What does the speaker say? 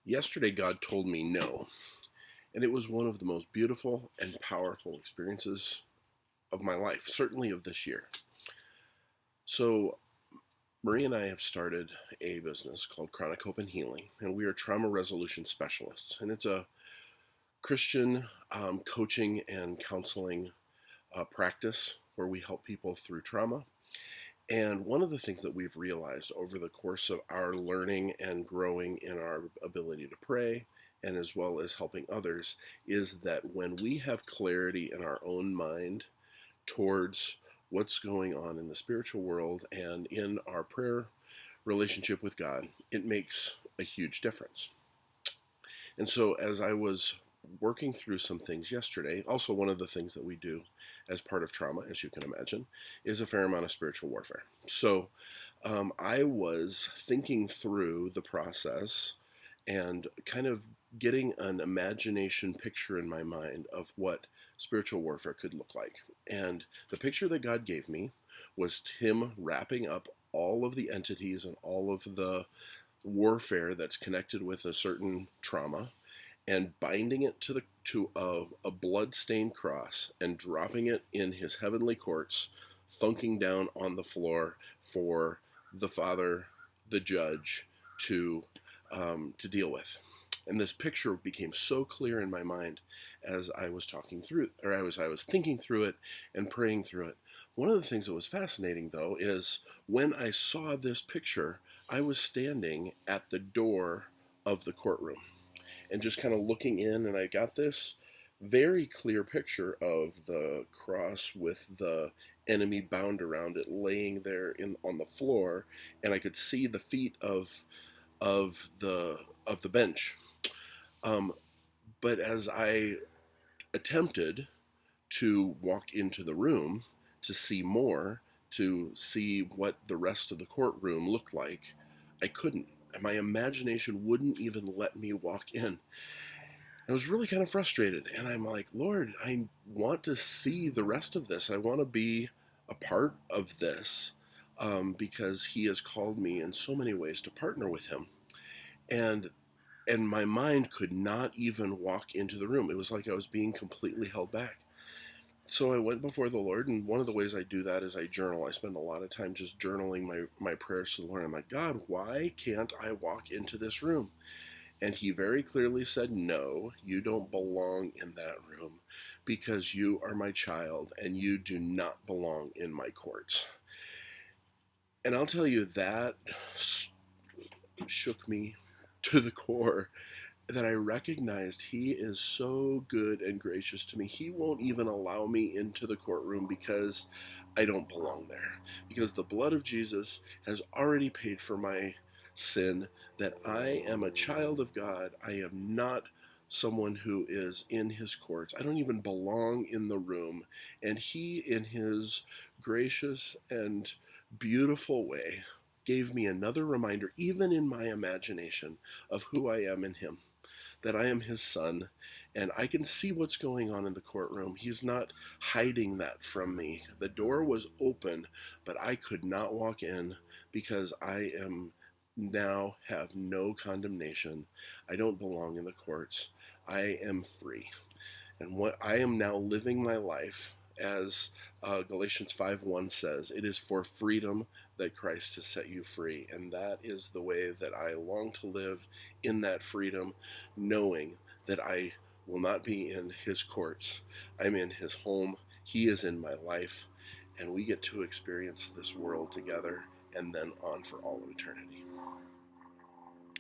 Yesterday, God told me no, and it was one of the most beautiful and powerful experiences of my life, certainly of this year. So, Marie and I have started a business called Chronic Hope and Healing, and we are trauma resolution specialists. And it's a Christian coaching and counseling practice where we help people through trauma. And one of the things that we've realized over the course of our learning and growing in our ability to pray, and as well as helping others, is that when we have clarity in our own mind towards what's going on in the spiritual world and in our prayer relationship with God, it makes a huge difference. And so, as I was working through some things yesterday, also one of the things that we do as part of trauma, as you can imagine, is a fair amount of spiritual warfare. So, I was thinking through the process and kind of getting an imagination picture in my mind of what spiritual warfare could look like. And the picture that God gave me was Him wrapping up all of the entities and all of the warfare that's connected with a certain trauma and binding it to a blood-stained cross and dropping it in His heavenly courts, thunking down on the floor for the Father, the Judge, to deal with. And this picture became so clear in my mind as I was talking through, or I was thinking through it and praying through it. One of the things that was fascinating, though, is when I saw this picture, I was standing at the door of the courtroom and just kind of looking in, and I got this very clear picture of the cross with the enemy bound around it, laying there on the floor, and I could see the feet of the bench. Um, but as I attempted to walk into the room to see more, to see what the rest of the courtroom looked like, I couldn't. My imagination wouldn't even let me walk in. I was really kind of frustrated, and I'm like, Lord, I want to see the rest of this. I want to be a part of this because He has called me in so many ways to partner with Him. And and my mind could not even walk into the room. It was like I was being completely held back. So I went before the Lord, and one of the ways I do that is I journal. I spend a lot of time just journaling my prayers to the Lord. I'm like, God, why can't I walk into this room? And He very clearly said, no, you don't belong in that room because you are my child and you do not belong in my courts. And I'll tell you, that shook me to the core, that I recognized He is so good and gracious to me. He won't even allow me into the courtroom because I don't belong there. Because the blood of Jesus has already paid for my sin, that I am a child of God. I am not someone who is in His courts. I don't even belong in the room. And He, in His gracious and beautiful way, gave me another reminder, even in my imagination, of who I am in Him, that I am His son, and I can see what's going on in the courtroom. He's not hiding that from me. The door was open, but I could not walk in because I am now have no condemnation. I don't belong in the courts. I am free. And what I am now living my life as Galatians 5:1 says, it is for freedom that Christ has set you free. And that is the way that I long to live, in that freedom, knowing that I will not be in His courts. I'm in His home. He is in my life. And we get to experience this world together and then on for all of eternity.